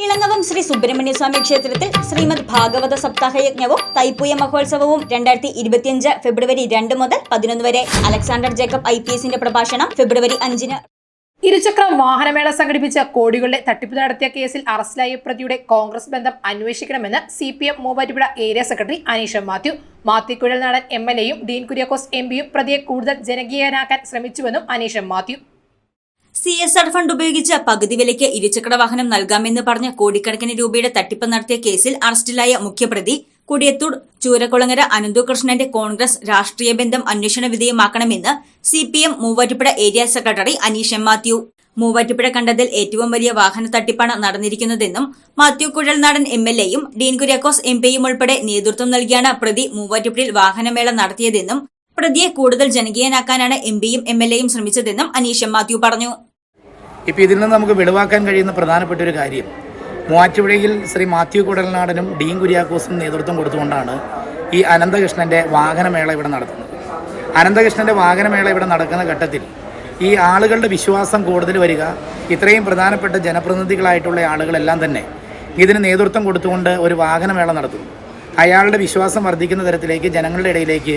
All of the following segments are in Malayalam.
ഇളങ്ങവം ശ്രീ സുബ്രഹ്മണ്യ സ്വാമി ക്ഷേത്രത്തിൽ ശ്രീമദ് ഭാഗവത സപ്താഹയജ്ഞവും തൈപ്പൂയ മഹോത്സവവും 2025 ഫെബ്രുവരി 2 മുതൽ 11 വരെ. അലക്സാണ്ടർ ജേക്കബ് IPSന്റെ പ്രഭാഷണം ഫെബ്രുവരി 5-ന്. ഇരുചക്ര വാഹനമേള സംഘടിപ്പിച്ച കോടികളുടെ തട്ടിപ്പ് നടത്തിയ കേസിൽ അറസ്റ്റിലായ പ്രതിയുടെ കോൺഗ്രസ് ബന്ധം അന്വേഷിക്കണമെന്ന് CPM Muvattupuzha area secretary Aneesh Mathew Kuzhalnadan MLAയും ഡീൻ കുര്യാക്കോസ് MPയും പ്രതിയെ കൂടുതൽ ജനകീയനാക്കാൻ ശ്രമിച്ചുവെന്നും അനീഷ് മാത്യു. CSR ഫണ്ട് ഉപയോഗിച്ച് പകുതി വിലയ്ക്ക് ഇരുചക്ര വാഹനം നൽകാമെന്ന് പറഞ്ഞ് കോടിക്കണക്കിന് രൂപയുടെ തട്ടിപ്പ് നടത്തിയ കേസിൽ അറസ്റ്റിലായ മുഖ്യപ്രതി കൊടിയത്തൂർ ചൂരക്കുളങ്ങര അനന്തകൃഷ്ണന്റെ കോൺഗ്രസ് രാഷ്ട്രീയ ബന്ധം അന്വേഷണ വിധേയമാക്കണമെന്ന് CPM Muvattupuzha area secretary Aneesh Mathew. Muvattupuzha കണ്ടതിൽ ഏറ്റവും വലിയ വാഹന തട്ടിപ്പാണ് നടന്നിരിക്കുന്നതെന്നും മാത്യു കുഴൽനാടൻ MLAയും ഡീൻ കുര്യാക്കോസ് MPയും ഉൾപ്പെടെ നേതൃത്വം നൽകിയാണ് പ്രതി മൂവാറ്റുപുഴയിൽ വാഹനമേള നടത്തിയതെന്നും പ്രതിയെ കൂടുതൽ ജനകീയനാക്കാനാണ് MPയും MLAയും ശ്രമിച്ചതെന്നും അനീഷ് മാത്യു പറഞ്ഞു. ഇപ്പോൾ ഇതിൽ നിന്ന് നമുക്ക് വെളിവാക്കാൻ കഴിയുന്ന പ്രധാനപ്പെട്ട ഒരു കാര്യം, മൂവാറ്റുപുഴയിൽ ശ്രീ മാത്യു കുഴൽനാടനും ഡീൻ കുര്യാക്കോസും നേതൃത്വം കൊടുത്തുകൊണ്ടാണ് ഈ അനന്തകൃഷ്ണൻ്റെ വാഹനമേള ഇവിടെ നടത്തുന്നത്. അനന്തകൃഷ്ണൻ്റെ വാഹനമേള ഇവിടെ നടക്കുന്ന ഘട്ടത്തിൽ ഈ ആളുകളുടെ വിശ്വാസം കൂടുതൽ വരിക, ഇത്രയും പ്രധാനപ്പെട്ട ജനപ്രതിനിധികളായിട്ടുള്ള ആളുകളെല്ലാം തന്നെ ഇതിന് നേതൃത്വം കൊടുത്തുകൊണ്ട് ഒരു വാഹനമേള നടത്തുന്നു. അയാളുടെ വിശ്വാസം വർദ്ധിക്കുന്ന തരത്തിലേക്ക് ജനങ്ങളുടെ ഇടയിലേക്ക്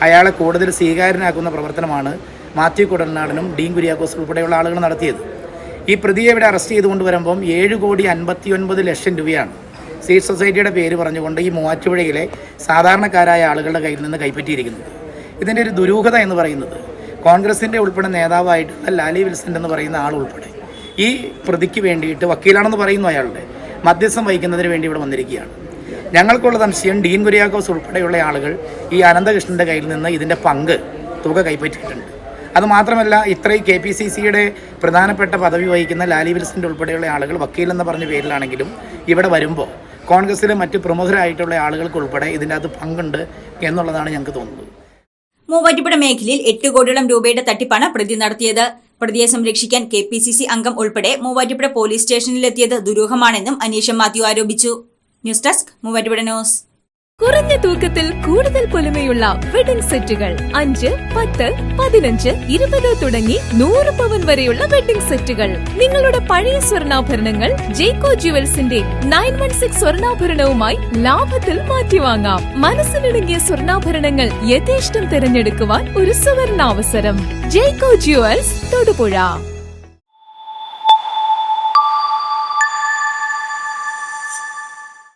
അയാളെ കൂടുതൽ സ്വീകാര്യനാക്കുന്ന പ്രവർത്തനമാണ് മാത്യു കുഴൽനാടനും ഡീൻ കുര്യാക്കോസ് ഉൾപ്പെടെയുള്ള ആളുകൾ നടത്തിയത്. ഈ പ്രതിയെ ഇവിടെ അറസ്റ്റ് ചെയ്തുകൊണ്ട് വരുമ്പം 7,59,00,000 രൂപയാണ് സീഡ് സൊസൈറ്റിയുടെ പേര് പറഞ്ഞുകൊണ്ട് ഈ മൂവാറ്റുപുഴയിലെ സാധാരണക്കാരായ ആളുകളുടെ കയ്യിൽ നിന്ന് കൈപ്പറ്റിയിരിക്കുന്നത്. ഇതിൻ്റെ ഒരു ദുരൂഹത എന്ന് പറയുന്നത്, കോൺഗ്രസിൻ്റെ ഉൾപ്പെടെ നേതാവായിട്ടുള്ള ലാലി വിൽസൺ എന്ന് പറയുന്ന ആൾ ഉൾപ്പെടെ ഈ പ്രതിക്ക് വേണ്ടിയിട്ട് വക്കീലാണെന്ന് പറയുന്നു അയാളുടെ മധ്യസ്ഥം വഹിക്കുന്നതിന് വേണ്ടി ഇവിടെ വന്നിരിക്കുകയാണ്. ഞങ്ങൾക്കുള്ള സംശയം ഡീൻ കുര്യാക്കോസ് ഉൾപ്പെടെയുള്ള ആളുകൾ ഈ അനന്തകൃഷ്ണൻ്റെ കയ്യിൽ നിന്ന് ഇതിൻ്റെ തുക കൈപ്പറ്റിയിട്ടുണ്ട്. അതുമാത്രമല്ല, ഇത്രയും KPCCയുടെ പ്രധാനപ്പെട്ട പദവി വഹിക്കുന്ന ലാലി വിൽസൻ്റെ ഉൾപ്പെടെയുള്ള ആളുകൾ വക്കീലെന്ന് പറഞ്ഞ പേരിലാണെങ്കിലും ഇവിടെ വരുമ്പോൾ കോൺഗ്രസിലെ മറ്റ് പ്രമുഖരായിട്ടുള്ള ആളുകൾക്ക് ഉൾപ്പെടെ ഇതിൻ്റെ അകത്ത് പങ്കുണ്ട് എന്നുള്ളതാണ് ഞങ്ങൾക്ക് തോന്നുന്നത്. മൂവാറ്റുപുഴ മേഖലയിൽ 8 കോടിയോളം രൂപയുടെ തട്ടിപ്പാണ് പ്രതി നടത്തിയത്. പ്രതിയെ സംരക്ഷിക്കാൻ KPCC അംഗം ഉൾപ്പെടെ മൂവാറ്റുപുഴ പോലീസ് സ്റ്റേഷനിലെത്തിയത് ദുരൂഹമാണെന്നും അനീഷ് മാത്യു ആരോപിച്ചു. News desk Muvattupuzha news. കുറഞ്ഞ തൂക്കത്തിൽ കൂടുതൽ പൊലിമയുള്ള വെഡിംഗ് സെറ്റുകൾ 5, 10, 15, 20 തുടങ്ങി 100 പവൻ വരെയുള്ള വെഡിംഗ് സെറ്റുകൾ. നിങ്ങളുടെ പഴയ സ്വർണ്ണാഭരണങ്ങൾ ജേക്കോ ജുവൽസിന്റെ 916 സ്വർണ്ണാഭരണവുമായി ലാഭത്തിൽ മാറ്റിവാങ്ങാം. മനസ്സിനിണങ്ങിയ സ്വർണ്ണാഭരണങ്ങൾ യഥേഷ്ടം തിരഞ്ഞെടുക്കുവാൻ ഒരു സുവർണാവസരം. ജേക്കോ ജുവൽസ് തൊടുപുഴ.